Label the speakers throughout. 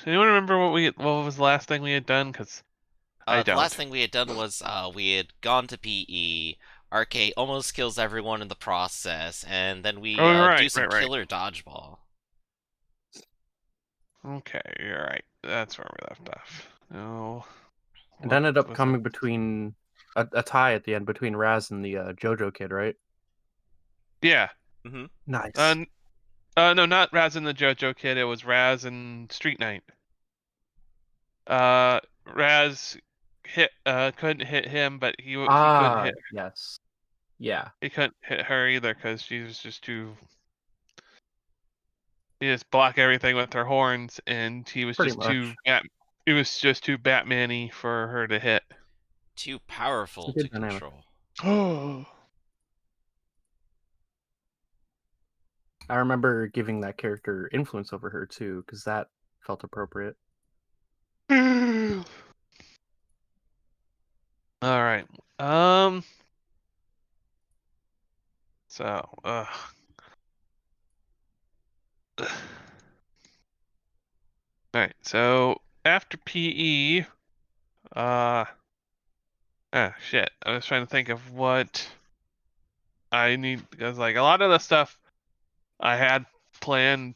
Speaker 1: Anyone remember what was the last thing we had done? Because I
Speaker 2: The last
Speaker 1: don't.
Speaker 2: thing we had done was we had gone to PE. RK almost kills everyone in the process, and then we
Speaker 1: Oh,
Speaker 2: do
Speaker 1: right,
Speaker 2: some
Speaker 1: right, right.
Speaker 2: killer dodgeball.
Speaker 1: Okay, you're right. That's where we left off. No,
Speaker 3: It
Speaker 1: what
Speaker 3: ended up
Speaker 1: was it?
Speaker 3: coming between a tie at the end between Raz and the JoJo kid, right?
Speaker 1: Yeah.
Speaker 2: Mm-hmm.
Speaker 3: Nice.
Speaker 1: No, not Raz and the JoJo Kid. It was Raz and Street Knight. Raz couldn't hit him, but he couldn't
Speaker 3: Ah,
Speaker 1: hit
Speaker 3: yes. Yeah,
Speaker 1: he couldn't hit her either because she was just too. He just block everything with her horns, and he was
Speaker 3: pretty
Speaker 1: just
Speaker 3: much.
Speaker 1: He was just too Batman-y for her to hit.
Speaker 2: Too
Speaker 3: It's a
Speaker 2: powerful to
Speaker 3: good dynamic.
Speaker 2: control.
Speaker 1: Oh.
Speaker 3: I remember giving that character influence over her too, because that felt appropriate.
Speaker 1: All right. Um. So. All right. So after PE, shit. I was trying to think of what I need because like a lot of the stuff I had planned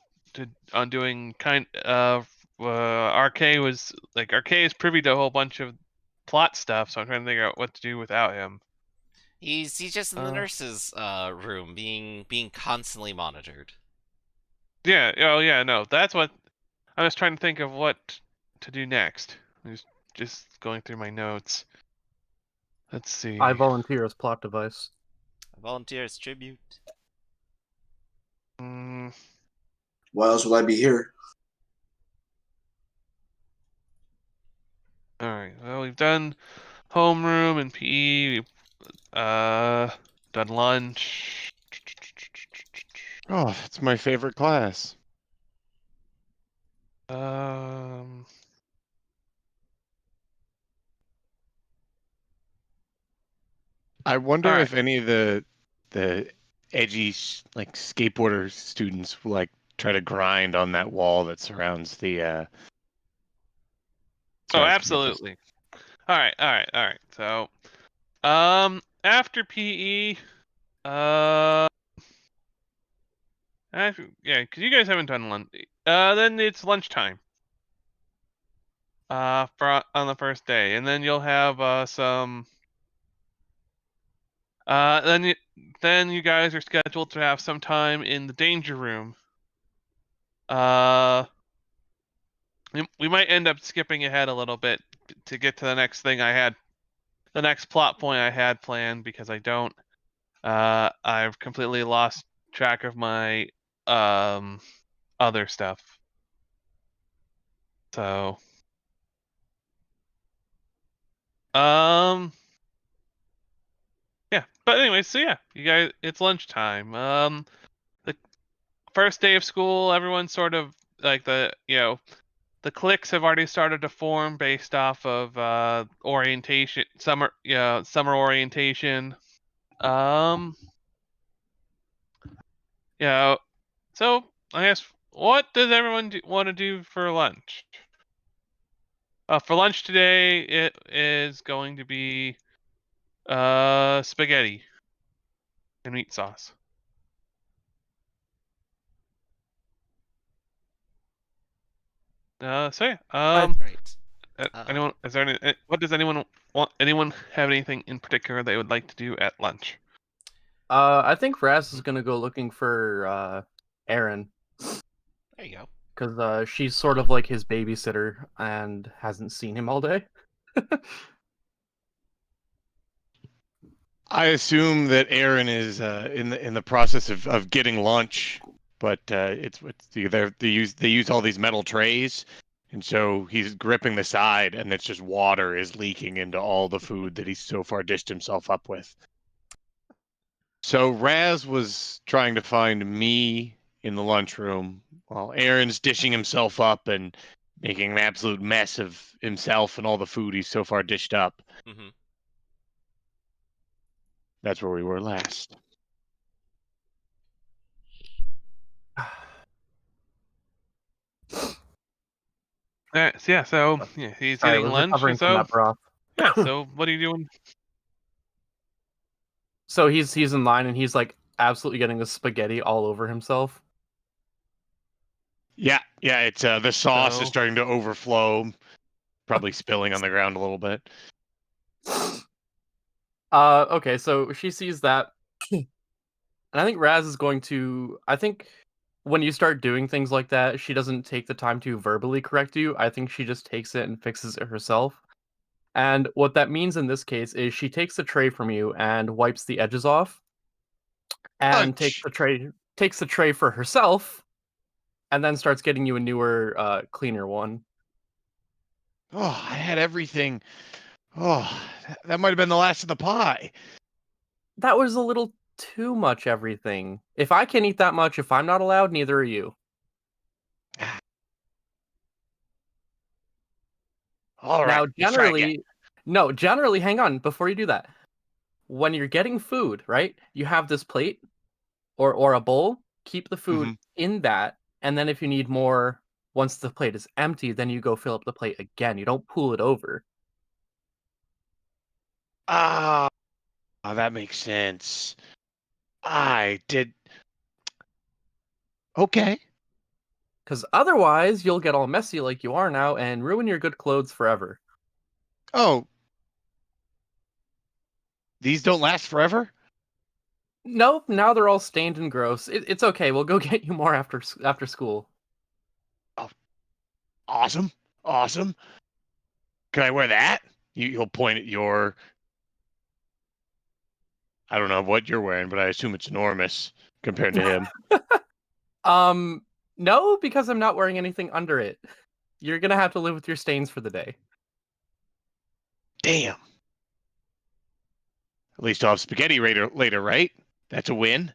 Speaker 1: on doing RK was like RK is privy to a whole bunch of plot stuff, so I'm trying to figure out what to do without him.
Speaker 2: He's just in the
Speaker 1: Uh,
Speaker 2: nurse's room, being constantly monitored.
Speaker 1: yeah, oh yeah, no, that's what I was trying to think of what to do next. I was just going through my notes. Let's
Speaker 3: I
Speaker 1: see.
Speaker 3: volunteer as plot device.
Speaker 2: Volunteer as tribute.
Speaker 1: Mm,
Speaker 4: Why else would I be here?
Speaker 1: all right. Well, we've done homeroom and PE. We've done lunch.
Speaker 5: Oh, it's my favorite class.
Speaker 1: Um.
Speaker 5: I
Speaker 1: All
Speaker 5: wonder
Speaker 1: right.
Speaker 5: if any of the edgy like skateboarder students like try to grind on that wall that surrounds the
Speaker 1: Oh,
Speaker 5: surrounds campus.
Speaker 1: absolutely. All right. All right. All right. So, after PE, uh, yeah, because you guys haven't done lunch. Then it's lunchtime. For on the first day, and then you'll have some. Then you guys are scheduled to have some time in the danger room. Uh, we might end up skipping ahead a little bit to get to the next thing the next plot point I had planned because I don't. I've completely lost track of my um other stuff. So, um, yeah. But anyway, so yeah, you guys, it's lunchtime. The first day of school, everyone's sort of like the cliques have already started to form based off of orientation, summer orientation. Um, yeah. So I guess what does everyone want to do for lunch? For lunch today, it is going to be spaghetti and meat sauce. So yeah.
Speaker 3: I
Speaker 2: Right.
Speaker 1: Anyone is there any? What does anyone want? Anyone have anything in particular they would like to do at lunch?
Speaker 3: I think Raz is gonna go looking for Aaron
Speaker 2: There you go.
Speaker 3: because she's sort of like his babysitter and hasn't seen him all day.
Speaker 5: I assume that Aaron is in the process of getting lunch, but they use all these metal trays, and so he's gripping the side, and it's just water is leaking into all the food that he's so far dished himself up with. So Raz was trying to find me in the lunchroom while Aaron's dishing himself up and making an absolute mess of himself and all the food he's so far dished up.
Speaker 2: Mm-hmm.
Speaker 5: That's where we were last.
Speaker 1: Alright, so yeah, so yeah, he's
Speaker 3: Sorry, I
Speaker 1: getting
Speaker 3: was
Speaker 1: lunch or
Speaker 3: recovering from
Speaker 1: so.
Speaker 3: that broth.
Speaker 1: Yeah, so what are you doing?
Speaker 3: So he's in line and he's like absolutely getting the spaghetti all over himself.
Speaker 5: Yeah, it's the sauce is
Speaker 1: So
Speaker 5: starting to overflow, probably spilling on the ground a little bit.
Speaker 3: Okay, so she sees that, and I think Raz is going to. I think when you start doing things like that, she doesn't take the time to verbally correct you. I think she just takes it and fixes it herself. And what that means in this case is she takes the tray from you and wipes the edges off, and
Speaker 5: Lunch.
Speaker 3: takes the tray for herself, and then starts getting you a newer, cleaner one.
Speaker 5: Oh, I had everything. Oh, that might have been the last of the pie.
Speaker 3: That was a little too much everything. If I can eat that much, if I'm not allowed, neither are you.
Speaker 5: All right,
Speaker 3: Now,
Speaker 5: let's try again.
Speaker 3: generally, hang on before you do that. When you're getting food, right? You have this plate or a bowl. Keep the food
Speaker 5: Hmm.
Speaker 3: in that, and then if you need more, once the plate is empty, then you go fill up the plate again. You don't pool it over.
Speaker 5: Ah, that makes sense. I did. Okay.
Speaker 3: Because otherwise, you'll get all messy like you are now and ruin your good clothes forever.
Speaker 5: Oh, these don't last forever?
Speaker 3: Nope, now they're all stained and gross. It's okay. We'll go get you more after school.
Speaker 5: Oh, awesome. Awesome. Can I wear that? You'll point at your. I don't know what you're wearing, but I assume it's enormous compared to him.
Speaker 3: Um, no, because I'm not wearing anything under it. You're gonna have to live with your stains for the day.
Speaker 5: Damn. At least I'll have spaghetti later, right? That's a win.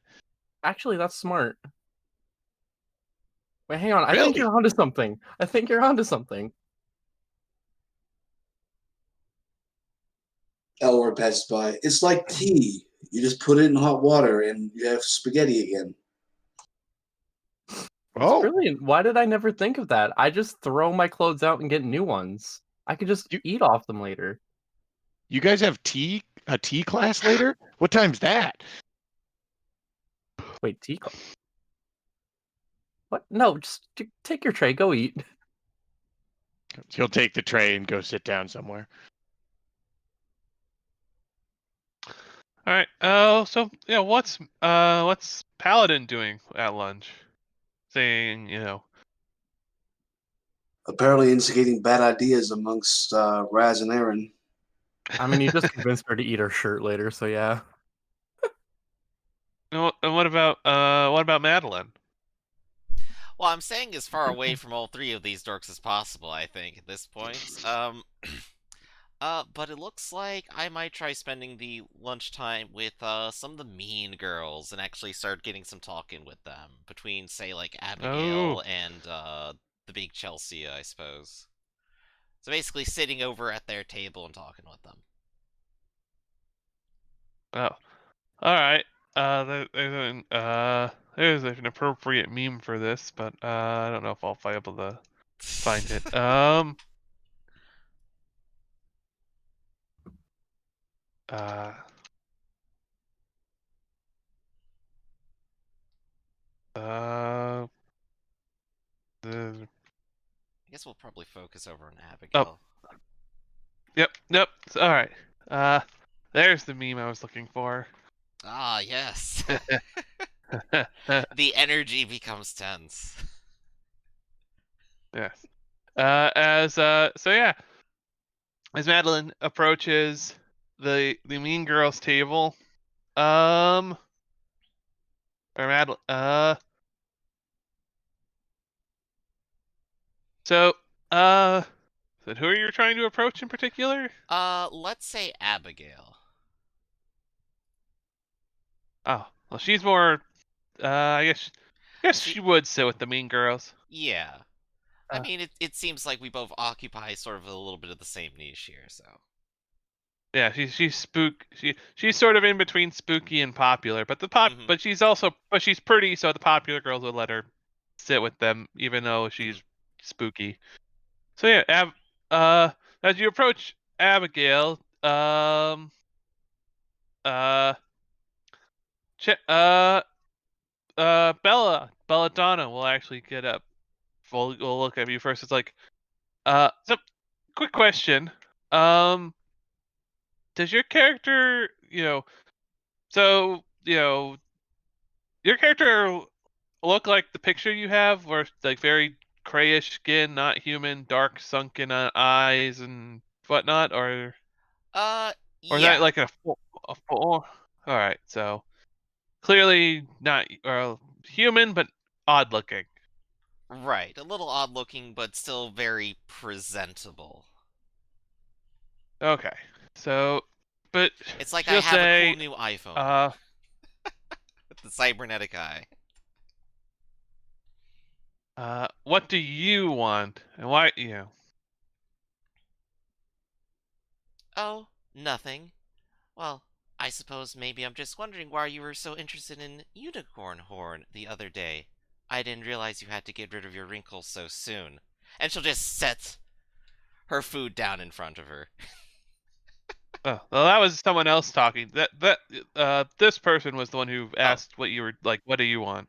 Speaker 3: Actually, that's smart. Wait, hang on. I think
Speaker 5: Really?
Speaker 3: you're onto something. I think you're onto something.
Speaker 4: Elward passes by. It's like tea. You just put it in hot water and you have spaghetti again.
Speaker 3: It's
Speaker 5: Oh,
Speaker 3: brilliant. Why did I never think of that? I just throw my clothes out and get new ones. I could just
Speaker 5: you
Speaker 3: eat off them later.
Speaker 5: you guys have a tea class later? What time's that?
Speaker 3: Wait, tea? What? No, just take your tray. Go eat.
Speaker 5: He'll take the tray and go sit down somewhere.
Speaker 1: alright, oh, so yeah, what's Paladin doing at lunch? Saying,
Speaker 4: Apparently instigating bad ideas amongst Raz and Aaron.
Speaker 3: I mean, you just convinced her to eat her shirt later, so yeah.
Speaker 1: and what about Madeline?
Speaker 2: Well, I'm staying as far away from all three of these dorks as possible, I think, at this point. But it looks like I might try spending the lunchtime with, some of the mean girls and actually start getting some talking with them. Between, say, like,
Speaker 1: Oh,
Speaker 2: Abigail and, the big Chelsea, I suppose. So basically sitting over at their table and talking with them.
Speaker 1: oh, alright. There's an appropriate meme for this, but I don't know if I'll be able to find it. Uh, uh, the,
Speaker 2: I guess we'll probably focus over on
Speaker 1: oh,
Speaker 2: Abigail.
Speaker 1: yep. All right. Uh, there's the meme I was looking for.
Speaker 2: Ah, yes. The energy becomes tense.
Speaker 1: Yes. So yeah, as Madeline approaches the mean girls table, or Madeline, so uh, so who are you trying to approach in particular?
Speaker 2: Let's say Abigail.
Speaker 1: Oh, well, she's more. I guess
Speaker 2: See,
Speaker 1: she would sit with the mean girls.
Speaker 2: yeah. I
Speaker 1: Uh,
Speaker 2: mean, it seems like we both occupy sort of a little bit of the same niche here, so.
Speaker 1: Yeah, she's sort of in between spooky and popular, but
Speaker 2: Mhm.
Speaker 1: but she's pretty, so the popular girls would let her sit with them, even though she's spooky. So yeah, as you approach Abigail, uh, Belladonna will actually get up. We'll look at you first. It's like, so quick question. Does your character, so your character look like the picture you have, where it's like very grayish skin, not human, dark sunken eyes and whatnot,
Speaker 2: Uh,
Speaker 1: or is that
Speaker 2: yeah.
Speaker 1: like a full? All right, so clearly not human, but odd looking.
Speaker 2: Right. A little odd looking, but still very presentable.
Speaker 1: Okay, so, but
Speaker 2: It's like I
Speaker 1: she'll
Speaker 2: have a cool
Speaker 1: say,
Speaker 2: new iPhone
Speaker 1: uh,
Speaker 2: with the cybernetic eye.
Speaker 1: what do you want, and why?
Speaker 2: Oh, nothing. Well, I suppose maybe I'm just wondering why you were so interested in unicorn horn the other day. I didn't realize you had to get rid of your wrinkles so soon. And she'll just set her food down in front of her.
Speaker 1: Oh, well, that was someone else talking. This person was the one who
Speaker 2: Oh,
Speaker 1: asked what you were like. What do you want?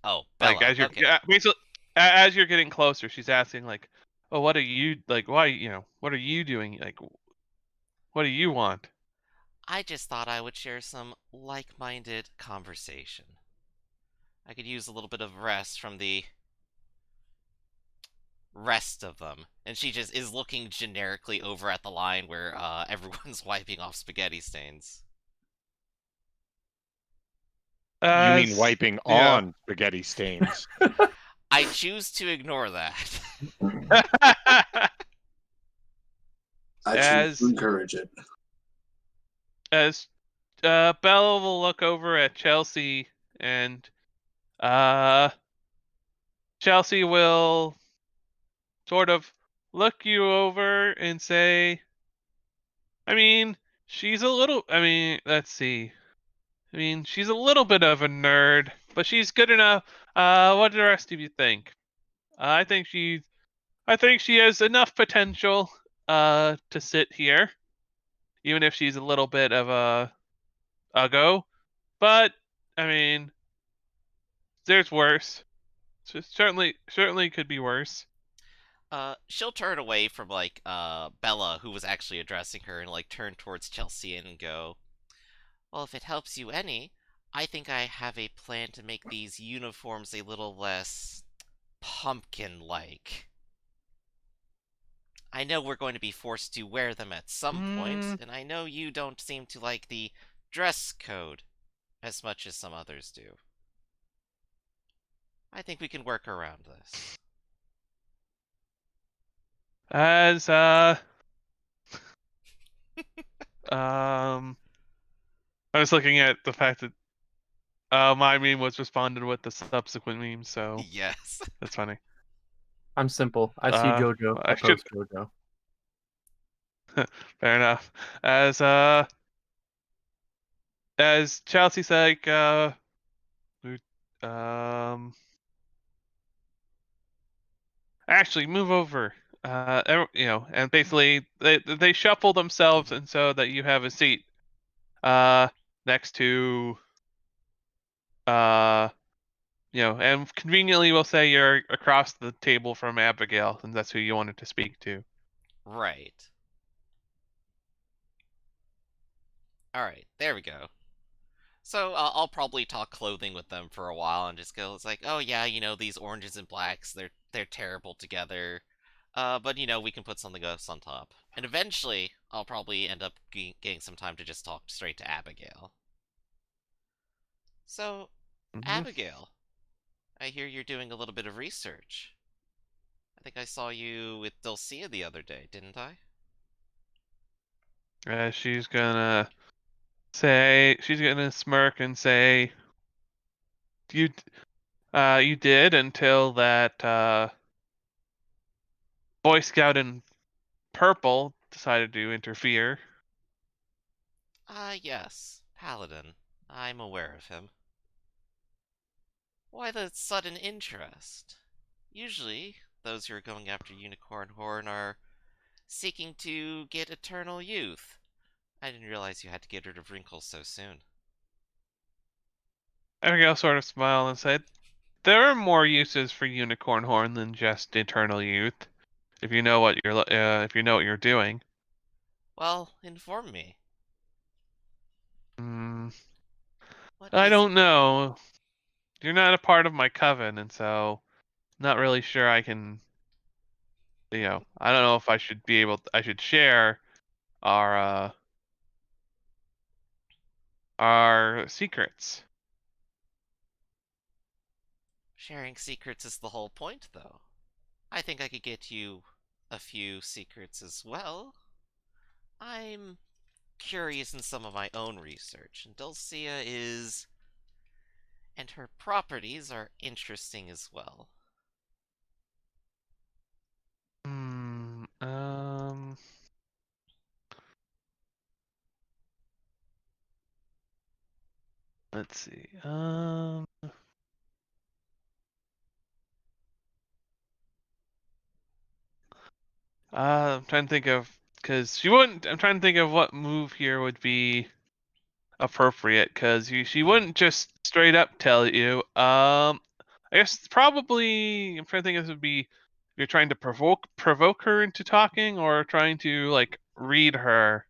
Speaker 2: oh,
Speaker 1: Like
Speaker 2: Bella.
Speaker 1: as you're
Speaker 2: Okay.
Speaker 1: basically as you're getting closer, she's asking like, "Oh, what are you like? Why what are you doing? Like, what do you want?"
Speaker 2: I just thought I would share some like-minded conversation. I could use a little bit of rest from the rest of them. And she just is looking generically over at the line where everyone's wiping off spaghetti stains.
Speaker 5: You mean
Speaker 1: As
Speaker 5: wiping
Speaker 1: yeah,
Speaker 5: on spaghetti stains?
Speaker 2: I choose to ignore that.
Speaker 4: I choose to
Speaker 1: as
Speaker 4: encourage it.
Speaker 1: as Bella will look over at Chelsea, and uh, Chelsea will sort of look you over and say, I mean, she's a little. I mean, let's see. I mean, she's a little bit of a nerd, but she's good enough. What do the rest of you think? I think she has enough potential to sit here, even if she's a little bit of a go. But I mean, there's worse. Certainly could be worse.
Speaker 2: She'll turn away from Bella, who was actually addressing her, and turn towards Chelsea and go, "Well, if it helps you any, I think I have a plan to make these uniforms a little less pumpkin-like. I know we're going to be forced to wear them at some point,
Speaker 1: Hmm.
Speaker 2: and I know you don't seem to like the dress code as much as some others do. I think we can work around this."
Speaker 1: As um, I was looking at the fact that my meme was responded with the subsequent meme, so
Speaker 2: Yes.
Speaker 1: that's funny.
Speaker 3: I'm simple. I see JoJo. I
Speaker 1: I should.
Speaker 3: post JoJo.
Speaker 1: Fair enough. As Chelsea's like, um, actually move over. And basically they shuffle themselves, and so that you have a seat, next to, uh, and conveniently we'll say you're across the table from Abigail, and that's who you wanted to speak to.
Speaker 2: Right. Alright, there we go. So I'll probably talk clothing with them for a while and just go, it's like, "Oh yeah, these oranges and blacks, they're terrible together. But we can put something else on top." And eventually, I'll probably end up getting some time to just talk straight to Abigail. "So,
Speaker 1: Mhm.
Speaker 2: Abigail, I hear you're doing a little bit of research. I think I saw you with Dulcia the other day, didn't I?"
Speaker 1: She's gonna smirk and say, "You, you did until that Boy Scout in purple decided to interfere."
Speaker 2: "Ah, yes, Paladin. I'm aware of him. Why the sudden interest? Usually, those who are going after Unicorn Horn are seeking to get eternal youth. I didn't realize you had to get rid of wrinkles so soon.
Speaker 1: Abigail sort of smiled and said, "There are more uses for unicorn horn than just eternal youth. If you know what if you know what you're doing."
Speaker 2: Well, inform me.
Speaker 1: Hmm.
Speaker 2: What
Speaker 1: I
Speaker 2: is it?
Speaker 1: don't know. You're not a part of my coven, and so not really sure I can. I don't know if I should be able. I should share our our secrets.
Speaker 2: Sharing secrets is the whole point, though. I think I could get you a few secrets as well. I'm curious in some of my own research, and Dulcia is. And her properties are interesting as well.
Speaker 1: Hmm. Let's see. I'm trying to think of because she wouldn't. I'm trying to think of what move here would be appropriate because she wouldn't just straight up tell you. I guess probably I'm trying to think of this would be you're trying to provoke her into talking or trying to like read her,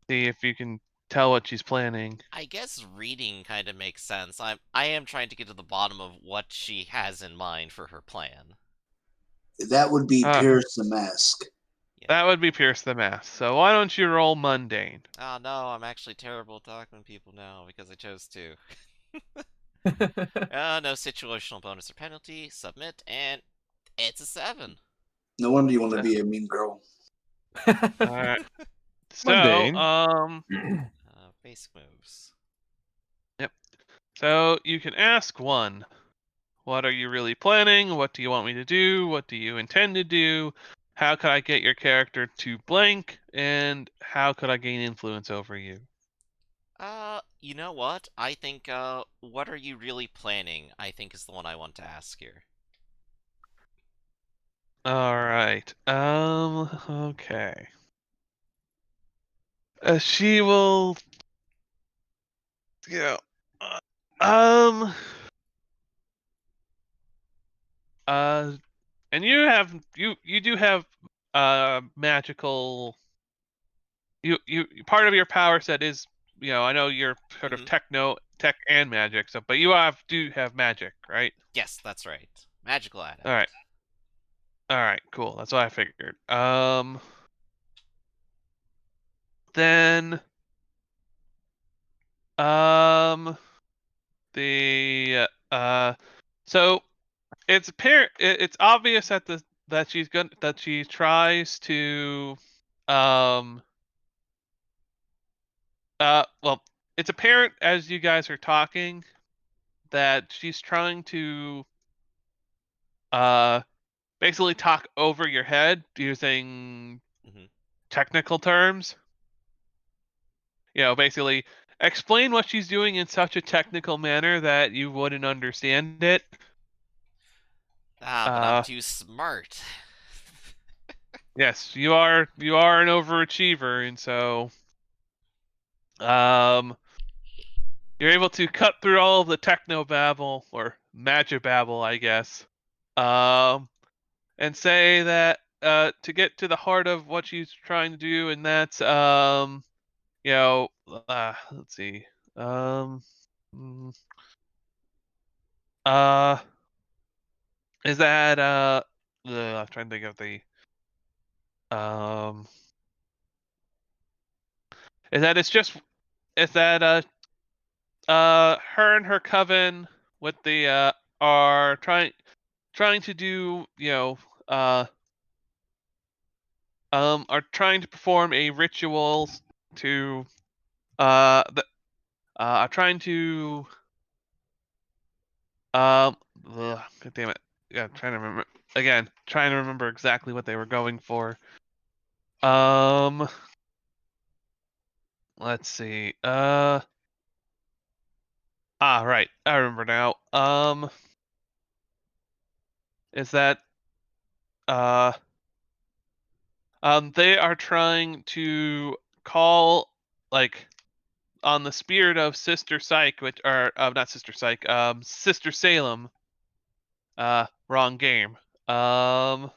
Speaker 1: see if you can tell what she's planning.
Speaker 2: I guess reading kind of makes sense. I am trying to get to the bottom of what she has in mind for her plan.
Speaker 4: That would be
Speaker 1: Uh,
Speaker 4: Pierce the Mask.
Speaker 2: Yeah.
Speaker 1: that would be Pierce the Mask. So why don't you roll mundane?
Speaker 2: Oh no, I'm actually terrible at talking to people now because I chose to. No situational bonus or penalty. Submit, and it's a 7.
Speaker 4: No wonder you want to be a mean girl.
Speaker 1: All right. So
Speaker 5: Mundane.
Speaker 2: Basic moves.
Speaker 1: yep. So you can ask one. What are you really planning? What do you want me to do? What do you intend to do? How could I get your character to blank? And how could I gain influence over you?
Speaker 2: You know what? I think, what are you really planning? I think is the one I want to ask here.
Speaker 1: All right. Okay. She will. Yeah. Uh, um. And you do have magical. You part of your power set is I know you're sort of
Speaker 2: Mhm.
Speaker 1: tech and magic, so but do have magic, right?
Speaker 2: Yes, that's right. Magical
Speaker 1: All right.
Speaker 2: adept.
Speaker 1: All right, cool. That's what I figured. Then um the so it's apparent it's obvious that she tries to um well, it's apparent as you guys are talking that she's trying to uh basically talk over your head using
Speaker 2: Mhm.
Speaker 1: technical terms. Basically explain what she's doing in such a technical manner that you wouldn't understand it.
Speaker 2: Ah, but I'm
Speaker 1: Uh,
Speaker 2: too smart.
Speaker 1: yes, you are an overachiever, and so um, you're able to cut through all the techno babble or magibabble, I guess, um, and say that to get to the heart of what she's trying to do, and that's let's see, um, mm, uh. Is that I'm trying to think of the um is that it's just is that her and her coven with the are trying to do are trying to perform a ritual to the are trying to God damn it, yeah, trying to remember again, trying to remember exactly what they were going for. um let's see. Right. I remember now. Is that they are trying to call like on the spirit of Sister Psyche, which are not Sister Psyche, Sister Salem. Wrong game. Um,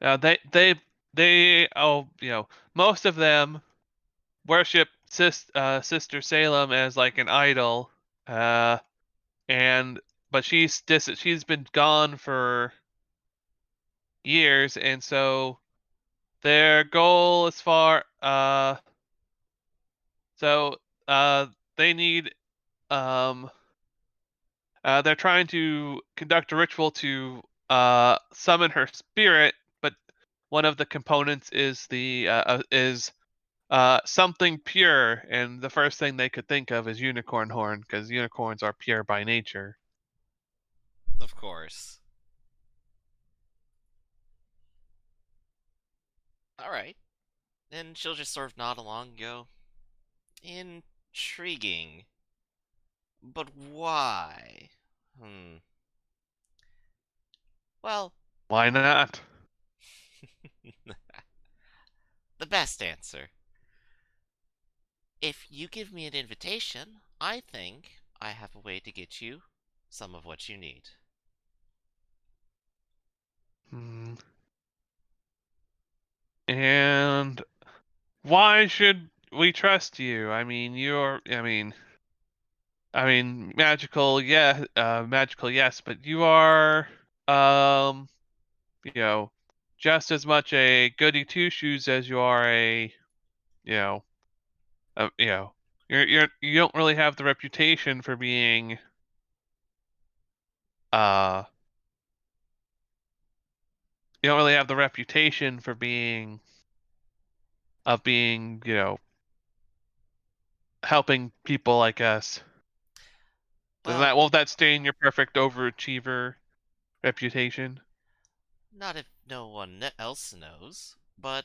Speaker 1: they most of them worship Sister Salem as like an idol. And but she's been gone for years, and so their goal as far so they need they're trying to conduct a ritual to summon her spirit, but one of the components is something pure, and the first thing they could think of is unicorn horn, because unicorns are pure by nature.
Speaker 2: Of course. Alright. And she'll just sort of nod along and go, intriguing. But why? Well,
Speaker 1: Why not?
Speaker 2: the best answer. If you give me an invitation, I think I have a way to get you some of what you need.
Speaker 1: And why should we trust you? Magical, yeah, magical, yes, but you are, you know, just as much a goody two shoes as you are a, you know, you don't really have the reputation for being, uh, you don't really have the reputation for being, helping people like us.
Speaker 2: Well,
Speaker 1: Won't that stain your perfect overachiever reputation?
Speaker 2: not if no one else knows, but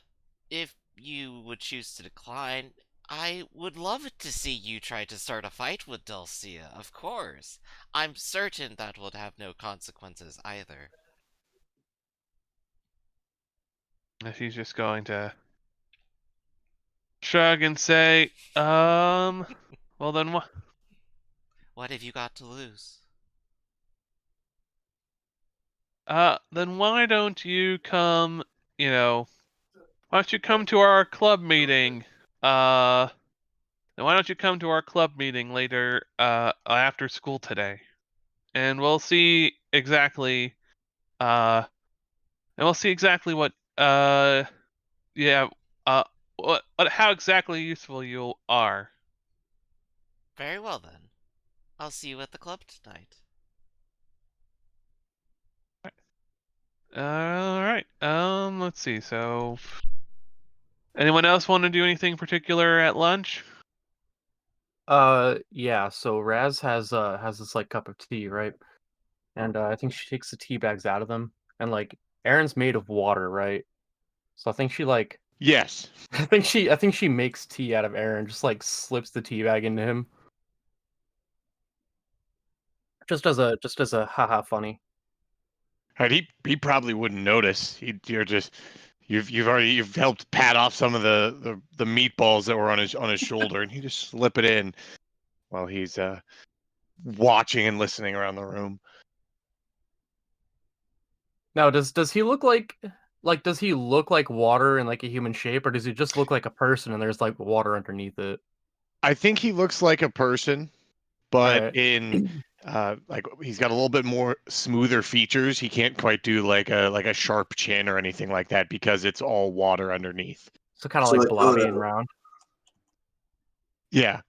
Speaker 2: if you would choose to decline, I would love to see you try to start a fight with Dulcia, of course. I'm certain that would have no consequences either.
Speaker 1: She's just going to shrug and say, well then what?
Speaker 2: What have you got to lose?
Speaker 1: Then why don't you come, why don't you come to our club meeting? Then why don't you come to our club meeting later, after school today? And we'll see exactly, uh, what, yeah, how exactly useful you are.
Speaker 2: Very well then. I'll see you at the club tonight.
Speaker 1: Alright, let's see, so anyone else want to do anything particular at lunch?
Speaker 3: Yeah, so Raz has this like cup of tea, right? And I think she takes the tea bags out of them. And like Aaron's made of water, right? So I think she like
Speaker 5: Yes.
Speaker 3: I think she makes tea out of Aaron, just like slips the tea bag into him. Just as a haha funny.
Speaker 5: Right, he probably wouldn't notice. You've helped pat off some of the meatballs that were on his shoulder, and he just slip it in while he's watching and listening around the room.
Speaker 3: Now, does he look like does he look like water in like a human shape, or does he just look like a person and there's like water underneath it?
Speaker 5: I think he looks like a person,
Speaker 3: All
Speaker 5: but
Speaker 3: right.
Speaker 5: in like he's got a little bit more smoother features. He can't quite do like a sharp chin or anything like that because it's all water underneath.
Speaker 3: So kind of
Speaker 4: So
Speaker 3: like
Speaker 4: like
Speaker 3: blobby and
Speaker 4: Odo,
Speaker 3: round.
Speaker 5: Yeah.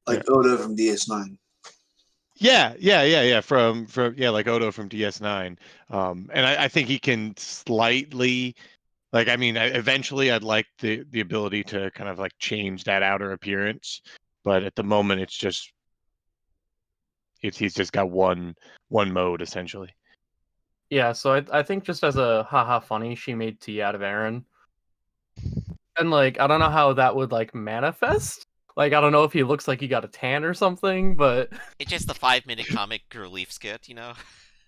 Speaker 4: like Odo from DS9.
Speaker 5: Yeah. From like Odo from DS9. And I think he can slightly like eventually I'd like the ability to kind of like change that outer appearance, but at the moment he's just got one mode essentially.
Speaker 3: Yeah, so I think just as a haha funny, she made tea out of Aaron. And like I don't know how that would like manifest. Like, I don't know if he looks like he got a tan or something, but
Speaker 2: It's just the 5-minute comic relief skit, you know?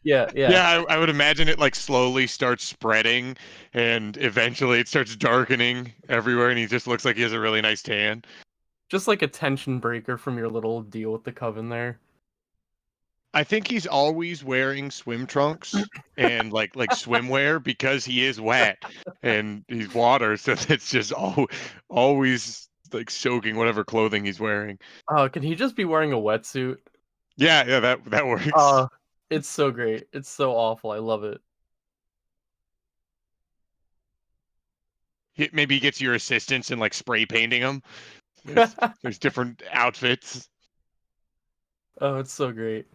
Speaker 3: yeah, yeah.
Speaker 5: Yeah, I would imagine it like slowly starts spreading, and eventually it starts darkening everywhere, and he just looks like he has a really nice tan.
Speaker 3: Just like a tension breaker from your little deal with the coven there.
Speaker 5: I think he's always wearing swim trunks and like swimwear because he is wet and he's water, so it's just always like soaking whatever clothing he's wearing.
Speaker 3: Oh, can he just be wearing a wetsuit?
Speaker 5: Yeah, that works.
Speaker 3: Oh, it's so great. It's so awful. I love it.
Speaker 5: Maybe he gets your assistants and like spray painting them. There's different outfits.
Speaker 3: Oh, it's so great.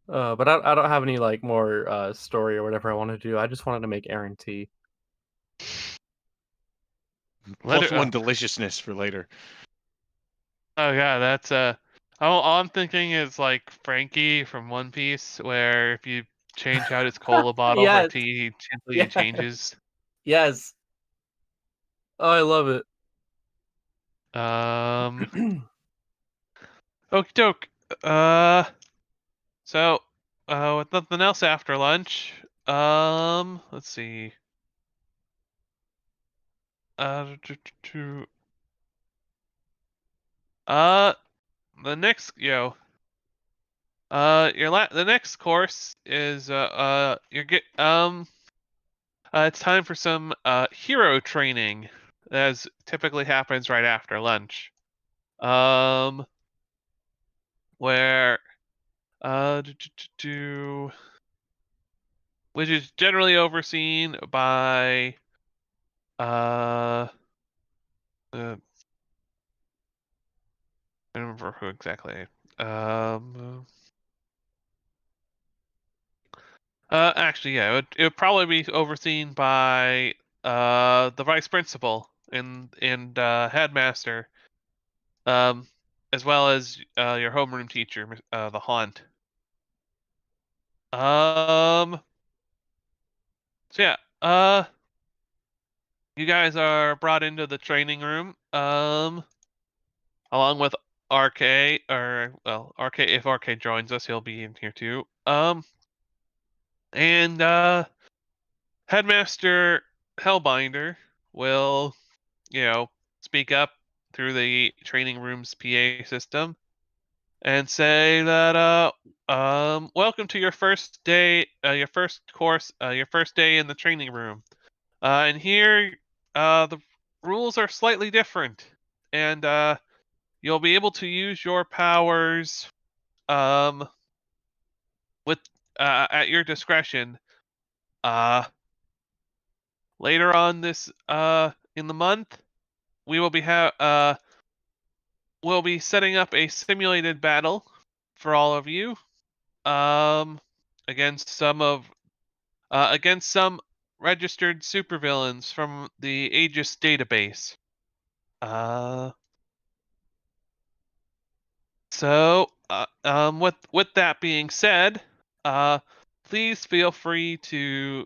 Speaker 3: But I don't have any like more story or whatever I want to do. I just wanted to make Aaron tea.
Speaker 1: Let
Speaker 5: Plus
Speaker 1: it.
Speaker 5: one deliciousness for later.
Speaker 1: Oh yeah, that's all I'm thinking is like Frankie from One Piece, where if you change out his cola bottle for
Speaker 3: Yes,
Speaker 1: tea, he simply
Speaker 3: yeah,
Speaker 1: changes.
Speaker 3: yes. Oh, I love it.
Speaker 1: Um, okie doke. Uh, so with nothing else after lunch, let's see. Uh, the next, the next course is it's time for some hero training, as typically happens right after lunch. Um, where uh, do, do, do, do, which is generally overseen by uh, I don't remember who exactly. Um, actually, yeah, it would probably be overseen by the vice principal and headmaster, um, as well as your homeroom teacher, the haunt. Um, so yeah, you guys are brought into the training room, along with RK, or well, RK, if RK joins us, he'll be in here too. And Headmaster Hellbinder will, you know, speak up through the training room's PA system and say that welcome to your first day, your first course, your first day in the training room. And here the rules are slightly different, and you'll be able to use your powers um with at your discretion. Uh Later on this in the month, we will be we'll be setting up a simulated battle for all of you, um against some registered supervillains from the Aegis database. Uh with that being said, uh please feel free to,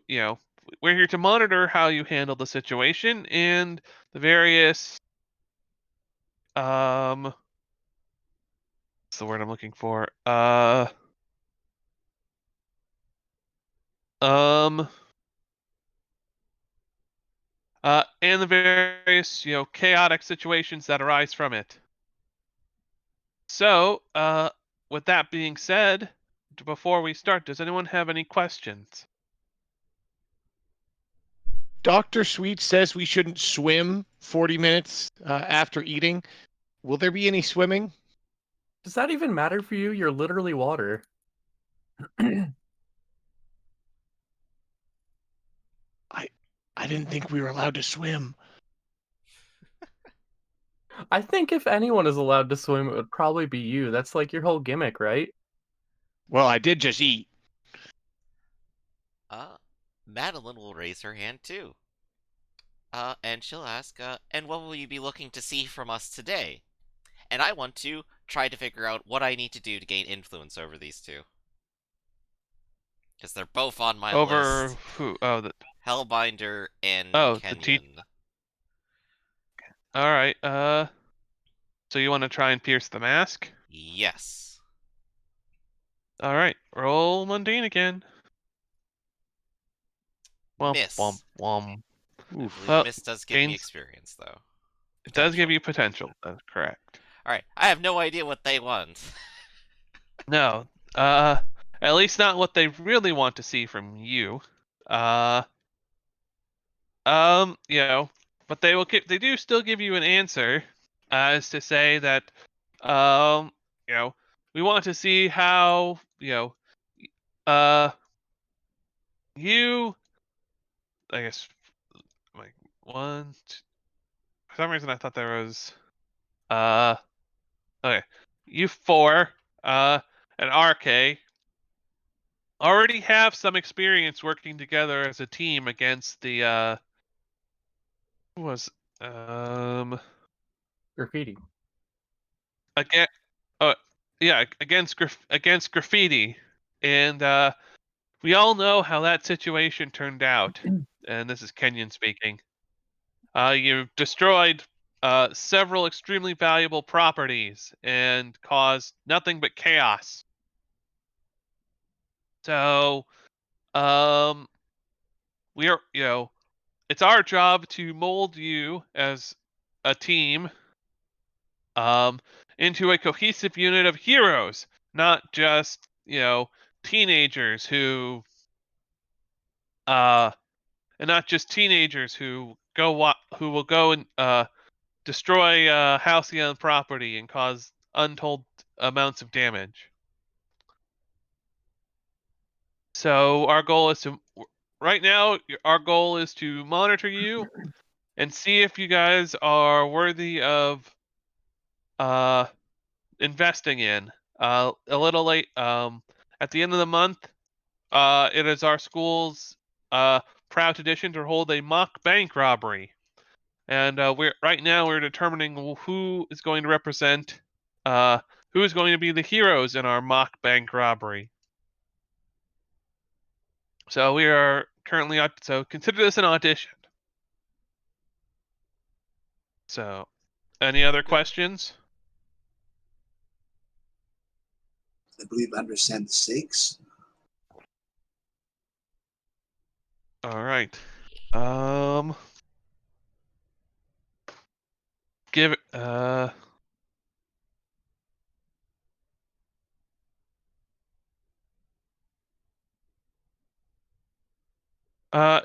Speaker 1: we're here to monitor how you handle the situation and the various what's the word I'm looking for? Um and the various, chaotic situations that arise from it. So, with that being said, before we start, does anyone have any questions?
Speaker 5: Dr. Sweet says we shouldn't swim 40 minutes after eating. Will there be any swimming?
Speaker 3: Does that even matter for you? You're literally water.
Speaker 5: I didn't think we were allowed to swim.
Speaker 3: I think if anyone is allowed to swim, it would probably be you. That's like your whole gimmick, right?
Speaker 5: Well, I did just eat.
Speaker 2: Madeline will raise her hand too. And she'll ask, and what will you be looking to see from us today? And I want to try to figure out what I need to do to gain influence over these two. Because they're both on my
Speaker 1: Over
Speaker 2: list.
Speaker 1: who?
Speaker 2: Hellbinder and
Speaker 1: Oh, the
Speaker 2: Kenyon.
Speaker 1: All right. So you want to try and pierce the mask?
Speaker 2: Yes.
Speaker 1: All right. Roll mundane again. Womp womp
Speaker 2: Miss.
Speaker 1: womp.
Speaker 2: I
Speaker 5: Oof.
Speaker 2: believe
Speaker 1: Well,
Speaker 2: miss does give me
Speaker 1: gains.
Speaker 2: experience, though.
Speaker 1: It does give
Speaker 2: Potential.
Speaker 1: you potential. That's correct.
Speaker 2: All right. I have no idea what they want.
Speaker 1: No. At least not what they really want to see from you. Uh. You know, but they do still give you an answer, as to say that, um, you know, we want to see how, uh, you, I guess, like for some reason I thought there was, uh, okay, you four, and RK already have some experience working together as a team against the, who was, um,
Speaker 3: Graffiti.
Speaker 1: again. Yeah, against graffiti, and we all know how that situation turned out. And this is Kenyon speaking. You destroyed several extremely valuable properties and caused nothing but chaos. So, um, we are, it's our job to mold you as a team, um, into a cohesive unit of heroes, not just, teenagers uh, who will go and destroy halcyon property and cause untold amounts of damage. So right now, our goal is to monitor you and see if you guys are worthy of uh, investing in. A little late. At the end of the month, it is our school's proud tradition to hold a mock bank robbery. And we're determining who is going to represent, who is going to be the heroes in our mock bank robbery. So we are currently so consider this an audition. So, any other questions?
Speaker 4: I believe I understand the stakes.
Speaker 1: All right. Give it.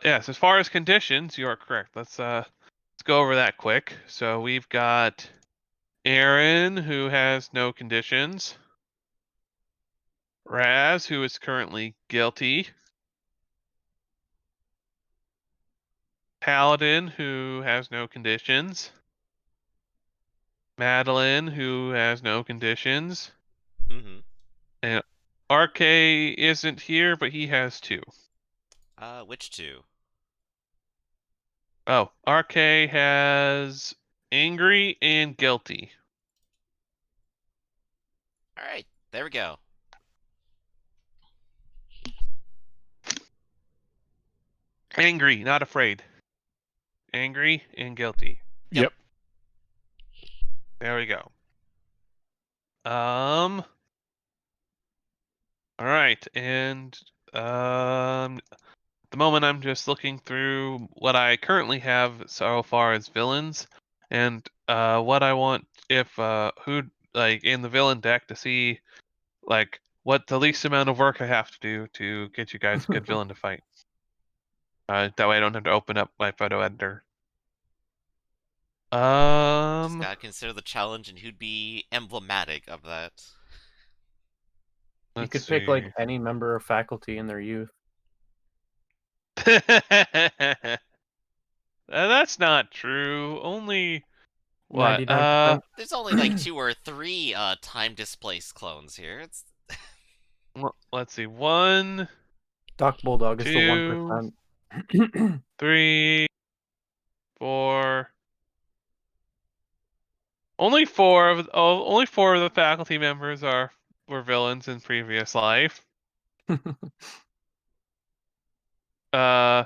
Speaker 1: Yes. As far as conditions, you are correct. Let's go over that quick. So we've got Aaron, who has no conditions. Raz, who is currently guilty. Paladin, who has no conditions. Madeline, who has no conditions.
Speaker 2: Mm-hmm.
Speaker 1: And RK isn't here, but he has two.
Speaker 2: Which two?
Speaker 1: Oh, RK has angry and guilty.
Speaker 2: All right. There we go.
Speaker 1: Angry, not afraid. Angry and guilty.
Speaker 2: Yep.
Speaker 5: Yep.
Speaker 1: There we go. All right, and at the moment I'm just looking through what I currently have so far as villains, and what I want if who like in the villain deck to see like what the least amount of work I have to do to get you guys a good villain to fight. That way I don't have to open up my photo editor.
Speaker 2: Just gotta consider the challenge and who'd be emblematic of that.
Speaker 3: You
Speaker 1: Let's
Speaker 3: could pick like
Speaker 1: see.
Speaker 3: any member of faculty in their youth.
Speaker 1: That's not true. Only what?
Speaker 3: 99%.
Speaker 2: There's only like 2 or 3 time displaced clones here. It's
Speaker 1: Let's see. 1,
Speaker 3: Doc Bulldog is the
Speaker 1: 2,
Speaker 3: 1%.
Speaker 1: 3, 4. Only four of the faculty members were villains in previous life. Uh,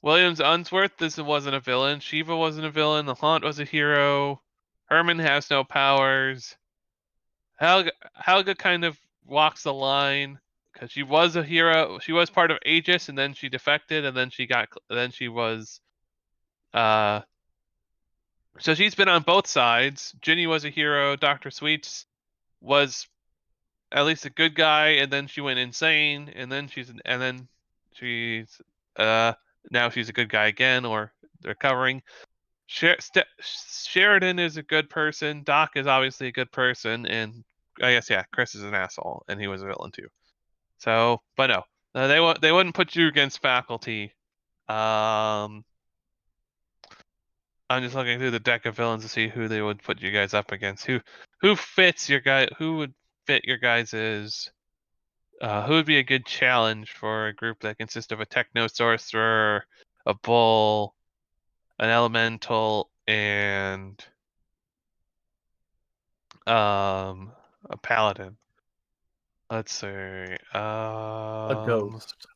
Speaker 1: Williams Unsworth, this wasn't a villain. Shiva wasn't a villain. The Haunt was a hero. Herman has no powers. Helga kind of walks the line because she was a hero. She was part of Aegis, and then she defected, and then she was so she's been on both sides. Ginny was a hero. Dr. Sweets was at least a good guy, and then she went insane, and then she's now she's a good guy again, or recovering. Sheridan is a good person. Doc is obviously a good person, and I guess Chris is an asshole, and he was a villain too. So, but no, they wouldn't put you against faculty. I'm just looking through the deck of villains to see who they would put you guys up against. Who fits your guy? Who would fit your guys's? Who would be a good challenge for a group that consists of a techno sorcerer, a bull, an elemental, and a paladin? Let's see.
Speaker 3: A ghost.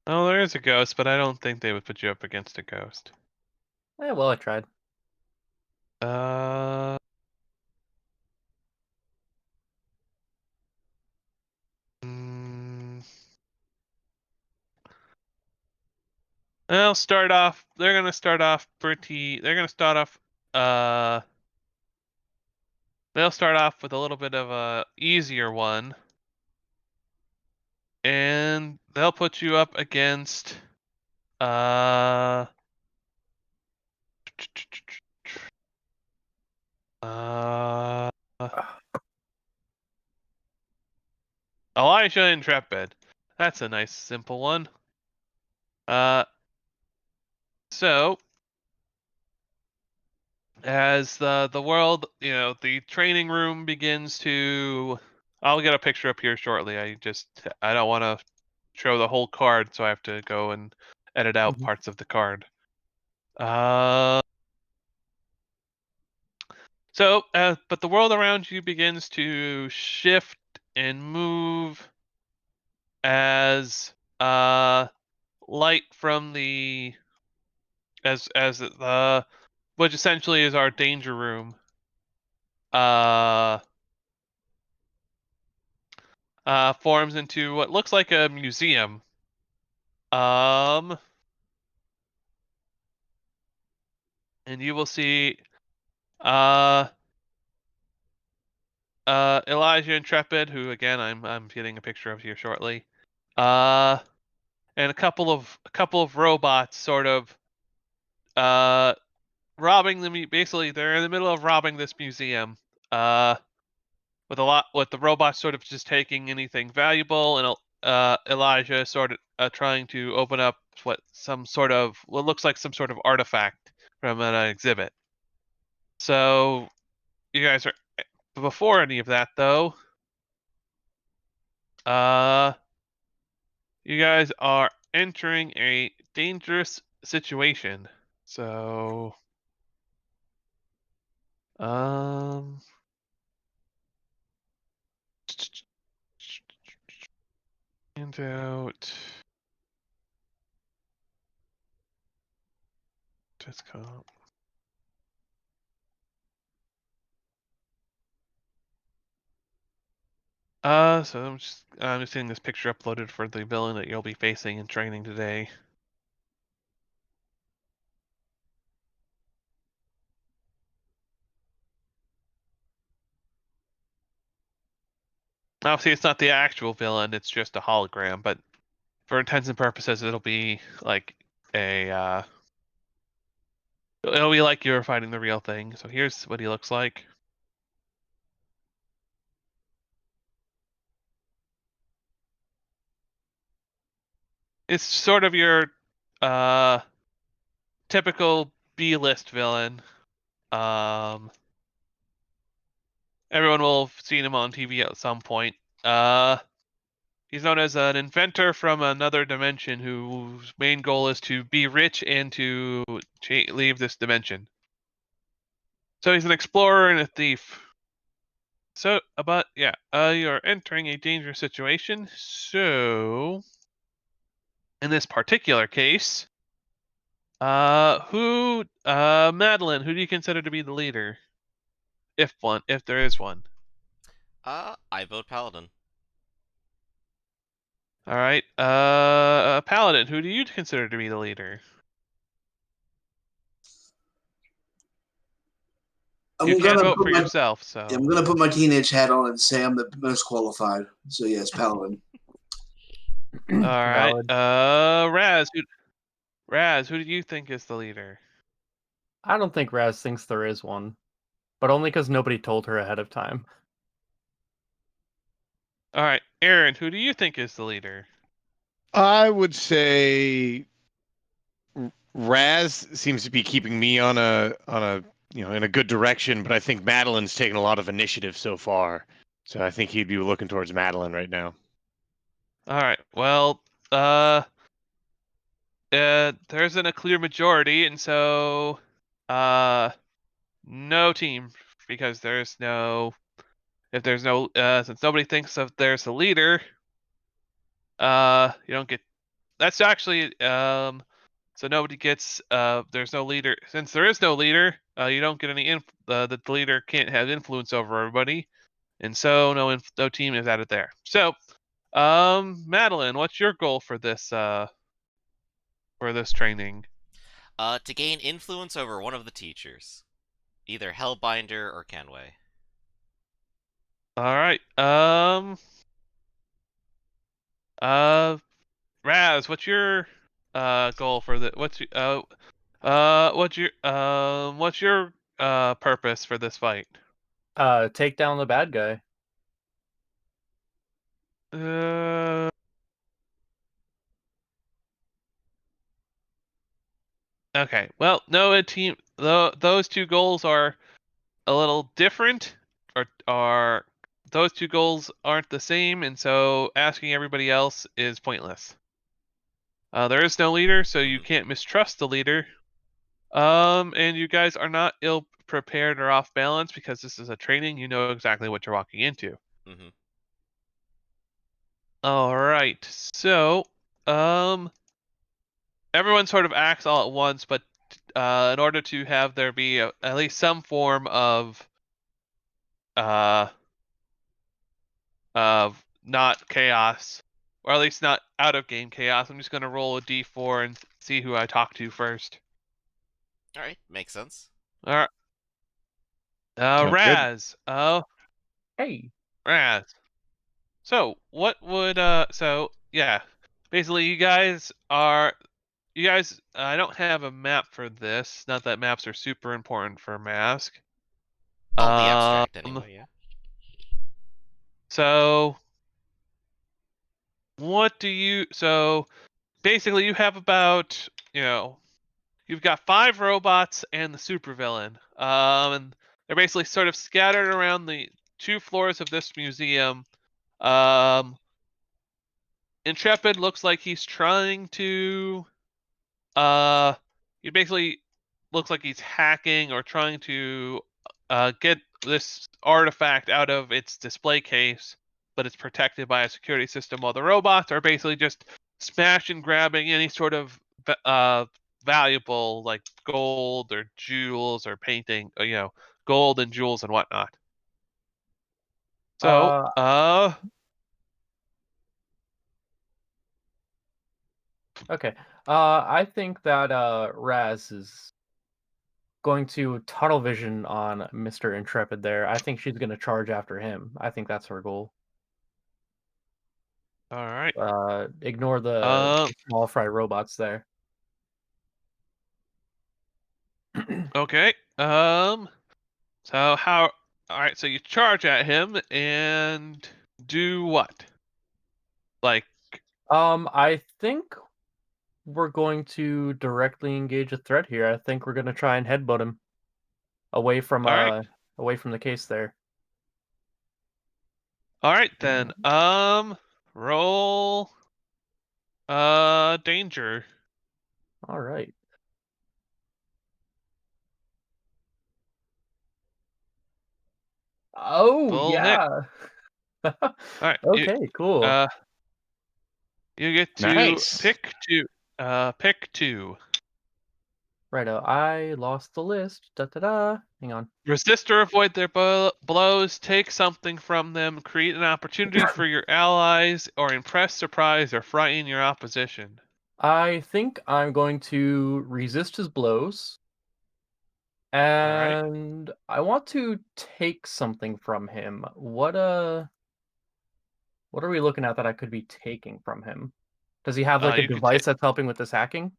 Speaker 1: Oh, there is a ghost, but I don't think they would put you up against a ghost.
Speaker 3: Well, I tried. They'll
Speaker 1: start off. They're gonna start off pretty. They're gonna start off. They'll start off with a little bit of a easier one, and they'll put you up against. Uh. Elijah Intrepid. That's a nice simple one. So as the world, the training room begins to. I'll get a picture up here shortly. I don't want to show the whole card, so I have to go and edit out parts of the card. But the world around you begins to shift and move as light from the which essentially is our danger room forms into what looks like a museum. And you will see Elijah Intrepid, who again I'm getting a picture of here shortly. And a couple of robots sort of robbing basically they're in the middle of robbing this museum. With the robots sort of just taking anything valuable, and Elijah sort of trying to open up what looks like some sort of artifact from an exhibit. So you guys are before any of that though. You guys are entering a dangerous situation. So and out. Just comp. So I'm just getting this picture uploaded for the villain that you'll be facing in training today. Obviously, it's not the actual villain; it's just a hologram. But for intents and purposes, it'll be like it'll be like you're fighting the real thing. So here's what he looks like. It's sort of your typical B-list villain. Everyone will have seen him on TV at some point. He's known as an inventor from another dimension whose main goal is to be rich and to leave this dimension. So he's an explorer and a thief. So, you're entering a dangerous situation. So, in this particular case, Madeline, who do you consider to be the leader? If there is one.
Speaker 2: I vote Paladin.
Speaker 1: All right. Paladin, who do you consider to be the leader? You can't vote for yourself, so.
Speaker 4: I'm gonna put my teenage hat on and say I'm the most qualified. So yes, Paladin.
Speaker 1: All right.
Speaker 3: Valid.
Speaker 1: Raz, who do you think is the leader?
Speaker 3: I don't think Raz thinks there is one, but only because nobody told her ahead of time.
Speaker 1: All right, Aaron, who do you think is the leader?
Speaker 5: I would say Raz seems to be keeping me on a in a good direction, but I think Madeline's taken a lot of initiative so far. So I think he'd be looking towards Madeline right now.
Speaker 1: All right. Well, there isn't a clear majority, and so no team, because there's no if there's no since nobody thinks of there's a leader, you don't get. That's actually so nobody gets there's no leader. Since there is no leader, you don't get any the leader can't have influence over everybody, and so no team is added there. So Madeline, what's your goal for this training?
Speaker 2: To gain influence over one of the teachers, either Hellbinder or Kenway.
Speaker 1: All right. Raz, what's your goal for the what's your purpose for this fight?
Speaker 3: Take down the bad guy.
Speaker 1: Uh Okay. Well, no team those two goals are a little different, or those two goals aren't the same, and so asking everybody else is pointless. There is no leader, so you can't mistrust the leader. And you guys are not ill prepared or off balance because this is a training. You know exactly what you're walking into.
Speaker 2: Mm-hmm.
Speaker 1: All right. So, everyone sort of acts all at once, but in order to have there be at least some form uh of not chaos, or at least not out of game chaos, I'm just gonna roll a d4 and see who I talk to first.
Speaker 2: All right, makes sense.
Speaker 1: All right.
Speaker 5: Sounds good.
Speaker 1: Raz.
Speaker 3: Hey.
Speaker 1: Raz. So what would yeah, basically you guys I don't have a map for this. Not that maps are super important for Mask.
Speaker 2: Well, the abstract anyway, yeah.
Speaker 1: So what do you so basically you have about, you've got 5 robots and the supervillain. And they're basically sort of scattered around the 2 floors of this museum. Intrepid looks like he's trying to he basically looks like he's hacking or trying to get this artifact out of its display case, but it's protected by a security system, while the robots are basically just smashing, grabbing any sort of valuable, like gold or jewels or painting, gold and jewels and whatnot. So
Speaker 3: Okay. I think that Raz is going to tunnel vision on Mr. Intrepid there. I think she's going to charge after him. I think that's her goal.
Speaker 1: all right.
Speaker 3: Ignore the small fry robots there.
Speaker 1: Okay. So how? All right. So you charge at him and do what? Like,
Speaker 3: I think we're going to directly engage a threat here. I think we're going to try and headbutt him away from
Speaker 1: all right.
Speaker 3: the case there.
Speaker 1: All right then. Roll. Danger.
Speaker 3: All right. Oh
Speaker 1: Full hit.
Speaker 3: yeah.
Speaker 1: All right.
Speaker 3: Okay, cool.
Speaker 1: You get to
Speaker 5: Nice.
Speaker 1: pick two. Pick two.
Speaker 3: Righto, I lost the list. Da da da. Hang on.
Speaker 1: Resist or avoid their blows. Take something from them. Create an opportunity for your allies, or impress, surprise, or frighten your opposition.
Speaker 3: I think I'm going to resist his blows.
Speaker 1: right.
Speaker 3: And I want to take something from him. What are we looking at that I could be taking from him? Does he have like a
Speaker 1: You could take.
Speaker 3: device that's helping with this hacking?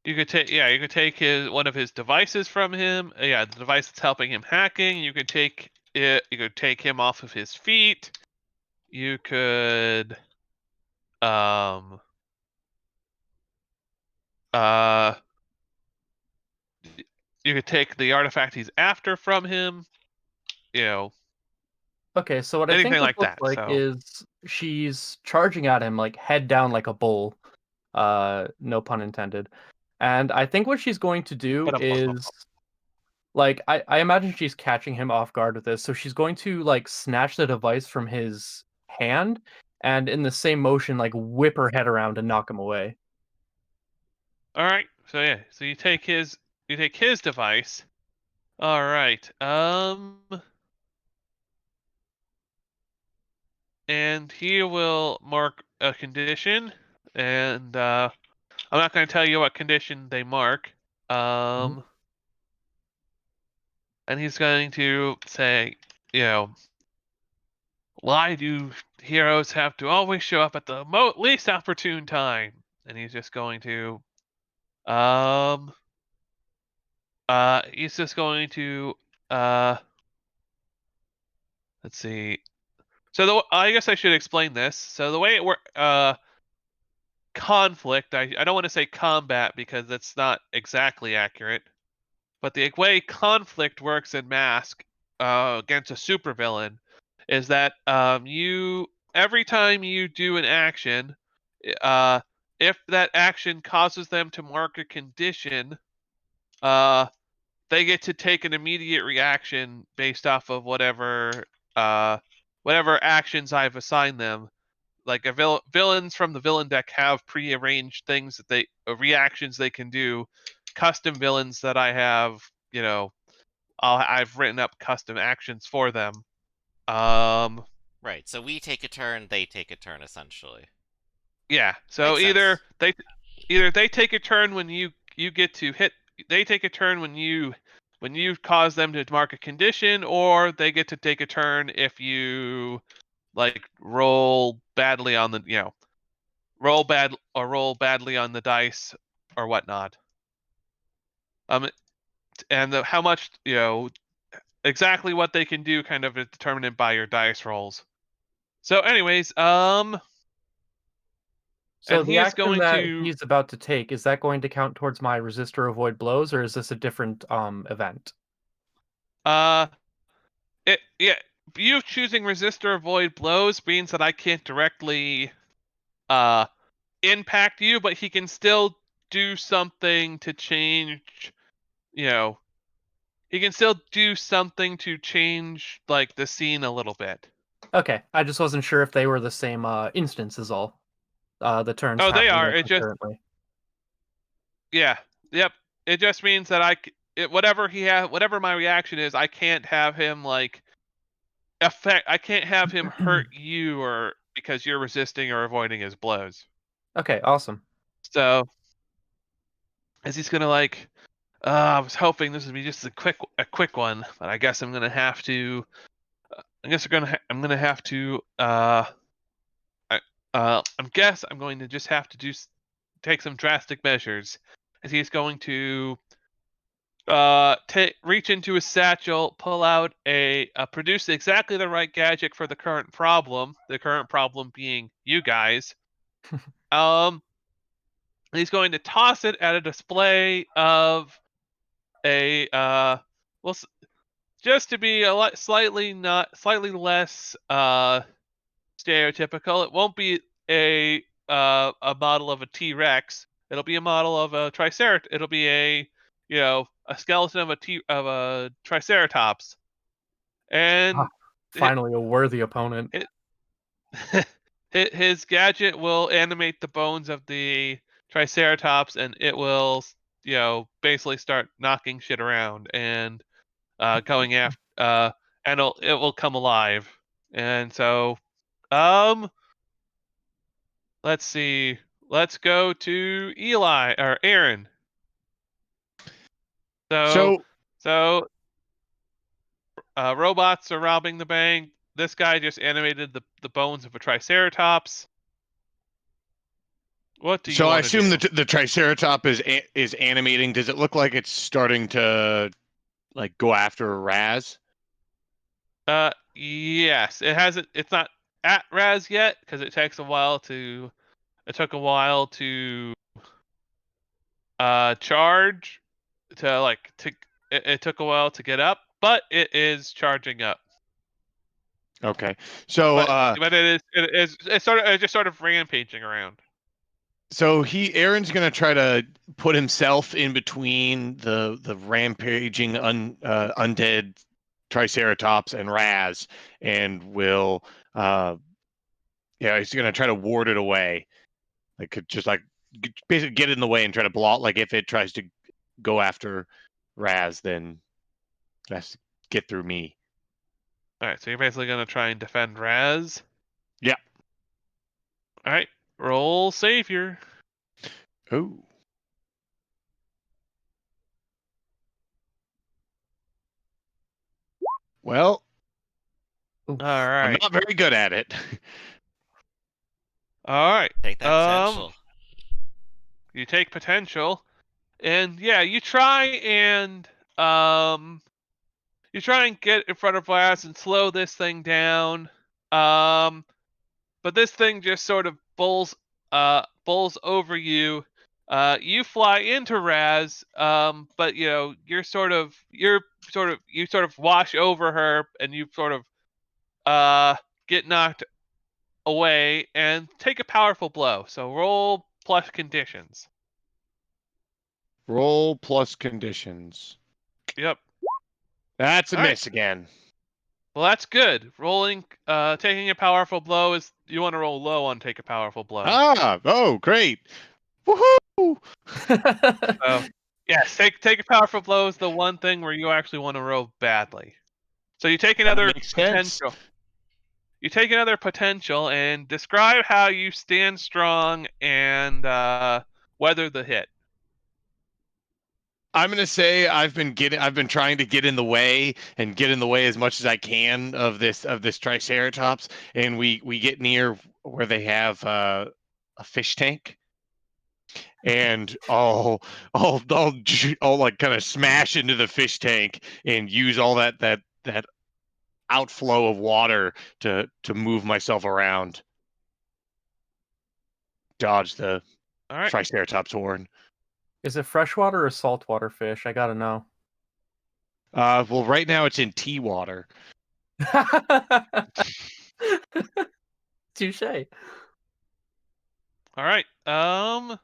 Speaker 1: You could take. Yeah, you could take one of his devices from him. Yeah, the device that's helping him hacking. You could take it. You could take him off of his feet. You could. Um. Uh. You could take the artifact he's after from him. You know,
Speaker 3: Okay, so what I think
Speaker 1: anything
Speaker 3: this
Speaker 1: like
Speaker 3: looks
Speaker 1: that.
Speaker 3: like
Speaker 1: So.
Speaker 3: is she's charging at him like head down like a bull. No pun intended. And I think what she's going to do is like I imagine she's catching him off guard with this, so she's going to like snatch the device from his hand and in the same motion like whip her head around and knock him away.
Speaker 1: All right. So yeah. So you take his. You take his device. All right. And he will mark a condition, and I'm not going to tell you what condition they mark. And he's going to say, you know, why do heroes have to always show up at the least opportune time? And he's just going to, he's just going to, let's see. So I guess I should explain this. So the way it works, conflict. I don't want to say combat because that's not exactly accurate. But the way conflict works in Mask against a supervillain is that you every time you do an action, uh, if that action causes them to mark a condition, they get to take an immediate reaction based off of whatever actions I've assigned them. Like villains from the villain deck have pre-arranged things that reactions they can do, custom villains that I have, you know, I've written up custom actions for them.
Speaker 2: Right. So we take a turn, they take a turn, essentially.
Speaker 1: Yeah. So
Speaker 2: Makes
Speaker 1: either
Speaker 2: sense.
Speaker 1: they take a turn when you get to hit. They take a turn when you cause them to mark a condition, or they get to take a turn if you like roll badly on the roll badly on the dice or whatnot. And how much exactly what they can do kind of is determined by your dice rolls. So, anyways,
Speaker 3: So
Speaker 1: and
Speaker 3: the
Speaker 1: he is
Speaker 3: action
Speaker 1: going
Speaker 3: that
Speaker 1: to
Speaker 3: he's about to take, is that going to count towards my resist or avoid blows, or is this a different event?
Speaker 1: yeah, you choosing resist or avoid blows means that I can't directly impact you, but he can still do something to change, he can still do something to change like the scene a little bit.
Speaker 3: Okay, I just wasn't sure if they were the same instance is all. The turns
Speaker 1: Oh, they
Speaker 3: happening
Speaker 1: are.
Speaker 3: there
Speaker 1: It just
Speaker 3: concurrently.
Speaker 1: yeah, yep. It just means that whatever my reaction is, I can't have him like I can't have him hurt you or because you're resisting or avoiding his blows.
Speaker 3: Okay, awesome.
Speaker 1: So, as he's gonna like, I was hoping this would be just a quick one, but I guess I'm gonna have to. I'm gonna have to. I'm going to just have to take some drastic measures, as he's going to reach into his satchel, pull out produce exactly the right gadget for the current problem. The current problem being you guys. He's going to toss it at a display of a well, just to be slightly less stereotypical. It won't be a model of a T-Rex. It'll be a model of a Triceratops. It'll be a skeleton of a Triceratops. And
Speaker 3: Finally, a worthy opponent.
Speaker 1: his gadget will animate the bones of the Triceratops, and it will, basically start knocking shit around and going after, and it will come alive. And so, let's see. Let's go to Eli or Aaron. So,
Speaker 5: So
Speaker 1: so robots are robbing the bank. This guy just animated the bones of a Triceratops. What do you
Speaker 5: I
Speaker 1: want to
Speaker 5: assume
Speaker 1: do?
Speaker 5: that the Triceratop is animating. Does it look like it's starting to like go after Raz?
Speaker 1: Yes, it hasn't. It's not at Raz yet because it takes a while to. It took a while to charge to like to. It took a while to get up, but it is charging up.
Speaker 5: Okay. So
Speaker 1: But it's just sort of rampaging around.
Speaker 5: so Aaron's gonna try to put himself in between the rampaging undead Triceratops and Raz, and will he's gonna try to ward it away. Like could just like basically get in the way and try to block. Like if it tries to go after Raz, then it has to get through me.
Speaker 1: All right, so you're basically gonna try and defend Raz.
Speaker 5: Yeah.
Speaker 1: All right, roll savior.
Speaker 5: Oh. Well,
Speaker 1: All
Speaker 5: I'm
Speaker 1: right,
Speaker 5: not very good at it.
Speaker 1: all right.
Speaker 2: Take that potential.
Speaker 1: You take potential, and yeah, you try and get in front of Raz and slow this thing down. But this thing just sort of bowls over you. You fly into Raz, but you sort of wash over her, and you sort of get knocked away and take a powerful blow. So roll plus conditions.
Speaker 5: Roll plus conditions.
Speaker 1: Yep.
Speaker 5: That's a
Speaker 1: All right.
Speaker 5: miss again.
Speaker 1: Well, that's good. Taking a powerful blow is you want to roll low on take a powerful blow.
Speaker 5: Oh, great. Woohoo!
Speaker 1: So, yes, take a powerful blow is the one thing where you actually want to roll badly. So you take
Speaker 5: That
Speaker 1: another
Speaker 5: makes sense.
Speaker 1: potential. You take another potential and describe how you stand strong and weather the hit.
Speaker 5: I'm gonna say I've been trying to get in the way and get in the way as much as I can of this Triceratops, and we get near where they have a fish tank, and I'll like kind of smash into the fish tank and use all that outflow of water to move myself around, dodge the
Speaker 1: All right.
Speaker 5: Triceratops horn.
Speaker 3: Is it freshwater or saltwater fish? I gotta know.
Speaker 5: Well, right now it's in tea water.
Speaker 3: Touche.
Speaker 1: All right.
Speaker 4: I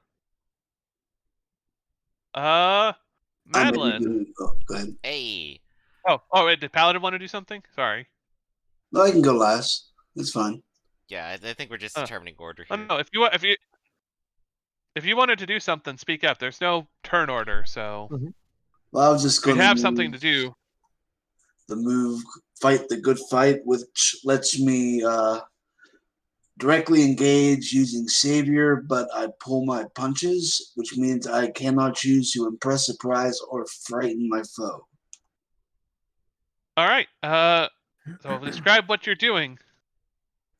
Speaker 4: may be
Speaker 1: Madeline.
Speaker 4: doing. Oh, go ahead.
Speaker 2: Hey.
Speaker 1: Oh, wait. Did Paladin want to do something? Sorry.
Speaker 4: No, I can go last. That's fine.
Speaker 2: Yeah, I think we're just
Speaker 1: Uh,
Speaker 2: determining order
Speaker 1: Oh
Speaker 2: here.
Speaker 1: no. If you wanted to do something, speak up. There's no turn order, so
Speaker 4: Well, I was just
Speaker 1: if you
Speaker 4: going to
Speaker 1: have something to do.
Speaker 4: the move, fight the good fight, which lets me directly engage using Savior, but I pull my punches, which means I cannot choose to impress, surprise, or frighten my foe.
Speaker 1: All right. So describe what you're doing.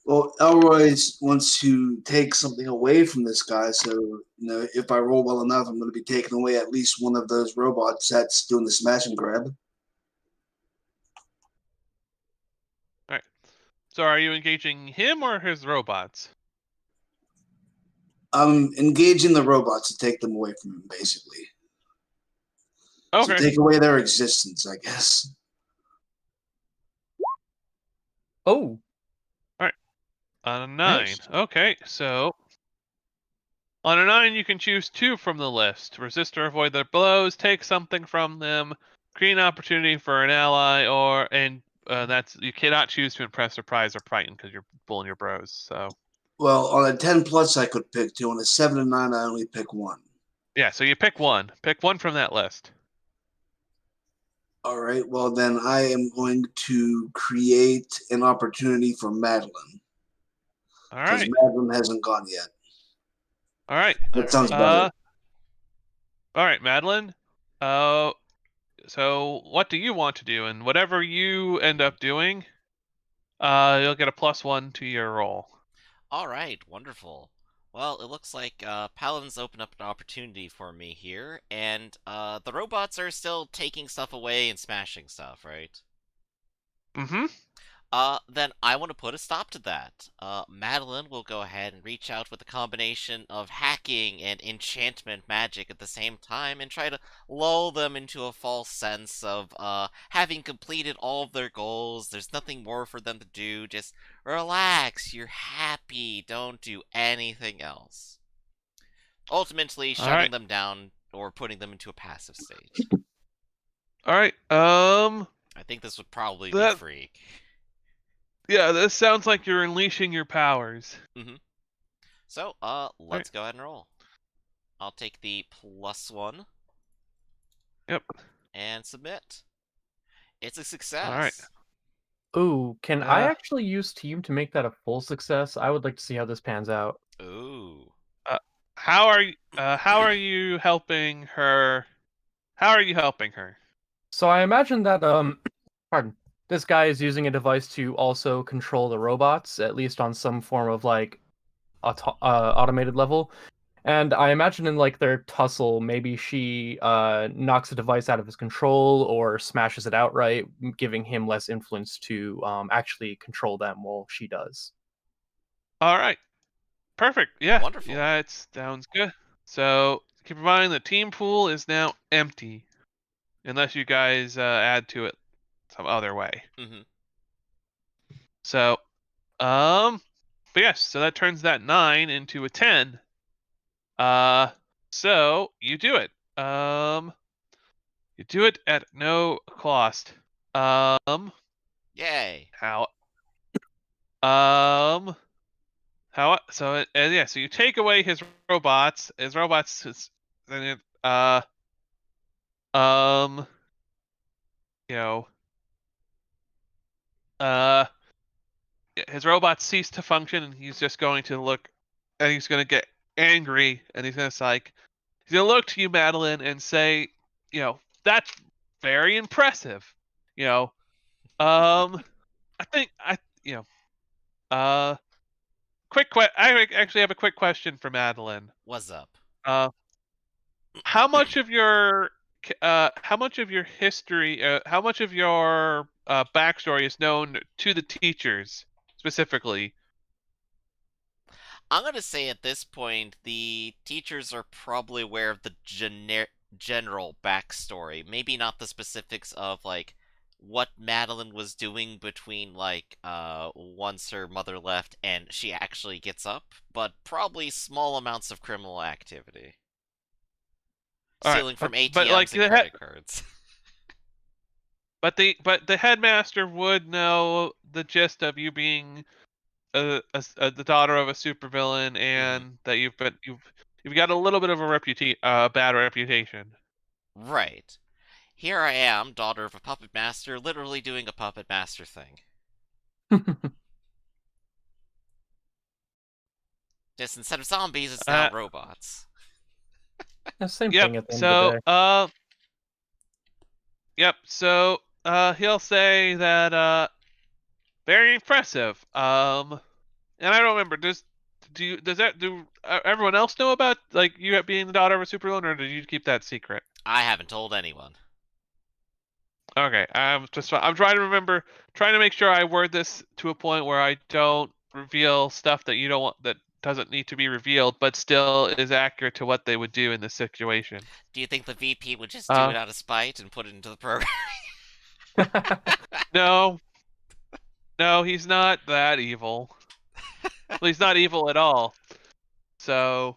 Speaker 4: Well, Elroy wants to take something away from this guy, so if I roll well enough, I'm going to be taking away at least one of those robots that's doing the smash and grab.
Speaker 1: All right. So are you engaging him or his robots?
Speaker 4: I'm engaging the robots to take them away from him, basically.
Speaker 1: Okay.
Speaker 4: So take away their existence, I guess.
Speaker 3: Oh,
Speaker 1: On a 9.
Speaker 5: Nice.
Speaker 1: Okay, so on a 9 you can choose 2 from the list. Resist or avoid their blows, take something from them, create an opportunity for an ally, and that's you cannot choose to impress, surprise, or frighten because you're pulling your bros. So
Speaker 4: Well, on a 10 plus, I could pick two. On a 7 and 9, I only pick one.
Speaker 1: Yeah, so you pick one. Pick one from that list.
Speaker 4: All right. Well, then I am going to create an opportunity for Madeline
Speaker 1: All
Speaker 4: because
Speaker 1: right.
Speaker 4: Madeline hasn't gone yet.
Speaker 1: All right.
Speaker 4: That sounds
Speaker 2: Alright.
Speaker 4: better.
Speaker 1: All right, Madeline. So what do you want to do? And whatever you end up doing, you'll get a +1 to your roll.
Speaker 2: Alright, wonderful. Well, it looks like Paladin's opened up an opportunity for me here, and the robots are still taking stuff away and smashing stuff, right?
Speaker 1: Mm-hmm.
Speaker 2: Then I want to put a stop to that. Madeline will go ahead and reach out with a combination of hacking and enchantment magic at the same time and try to lull them into a false sense of having completed all of their goals. There's nothing more for them to do. Just relax. You're happy. Don't do anything else. Ultimately,
Speaker 1: All
Speaker 2: shutting
Speaker 1: right.
Speaker 2: them down or putting them into a passive state.
Speaker 1: All right.
Speaker 2: I think this would probably be
Speaker 1: That
Speaker 2: Freak.
Speaker 1: yeah, this sounds like you're unleashing your powers.
Speaker 2: So,
Speaker 1: All right.
Speaker 2: let's go ahead and roll. I'll take the +1
Speaker 1: Yep.
Speaker 2: and submit. It's a
Speaker 1: All right.
Speaker 2: success.
Speaker 3: Ooh, can I
Speaker 1: Uh,
Speaker 3: actually use team to make that a full success? I would like to see how this pans out.
Speaker 2: Ooh.
Speaker 1: how are you? How are you helping her? How are you helping her?
Speaker 3: So I imagine that pardon, this guy is using a device to also control the robots, at least on some form of like automated level. And I imagine in like their tussle, maybe she knocks the device out of his control or smashes it outright, giving him less influence to actually control them while she does.
Speaker 1: All right. Perfect. Yeah.
Speaker 2: Wonderful.
Speaker 1: Yeah. It sounds good. So keep in mind the team pool is now empty, unless you guys add to it some other way.
Speaker 2: Mm-hmm.
Speaker 1: So, but yes, so that turns that 9 into a 10. So you do it. You do it at no cost.
Speaker 2: Yay.
Speaker 1: How? And yeah, so you take away his robots. Then um, you know, uh, his robots cease to function, and he's just going to look, and he's going to get angry, and he's going to he's going to look to you, Madeline, and say, that's very impressive. You know, I think uh, I actually have a quick question for Madeline.
Speaker 2: What's up?
Speaker 1: Uh, how much of your history, how much of your backstory is known to the teachers specifically?
Speaker 2: I'm gonna say at this point, the teachers are probably aware of the general backstory. Maybe not the specifics of, like, what Madeline was doing between, like, once her mother left and she actually gets up, but probably small amounts of criminal activity.
Speaker 1: All right,
Speaker 2: Stealing from
Speaker 1: but like
Speaker 2: ATMs and credit cards.
Speaker 1: but the headmaster would know the gist of you being the daughter of a supervillain,
Speaker 2: Mm-hmm.
Speaker 1: and that you've got a little bit of a bad reputation.
Speaker 2: Right. Here I am, daughter of a puppet master, literally doing a puppet master thing. Just instead of zombies, it's now
Speaker 1: Uh,
Speaker 2: robots.
Speaker 3: Yeah, same
Speaker 1: yep.
Speaker 3: thing at the end of the
Speaker 1: So
Speaker 3: day.
Speaker 1: yep. So he'll say that very impressive. And I don't remember. Do everyone else know about like you being the daughter of a supervillain, or did you keep that secret?
Speaker 2: I haven't told anyone.
Speaker 1: Okay, I'm trying to remember, trying to make sure I word this to a point where I don't reveal stuff that you don't want, that doesn't need to be revealed, but still is accurate to what they would do in this situation.
Speaker 2: Do you think the VP would just do
Speaker 1: Uh,
Speaker 2: it out of spite and put it into the program?
Speaker 1: no, no, he's not that evil. Well, he's not evil at all. So,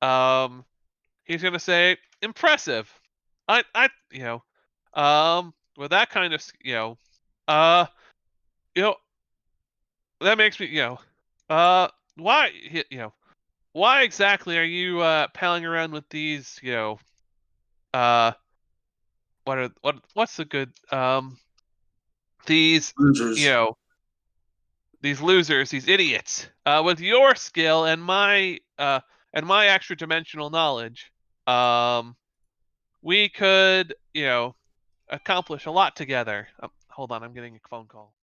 Speaker 1: he's gonna say impressive. With that kind of, uh, you know, that makes me, why why exactly are you palling around with these what's the good these
Speaker 4: Losers.
Speaker 1: these losers, these idiots, with your skill and my extra dimensional knowledge, we could accomplish a lot together. Hold on, I'm getting a phone call.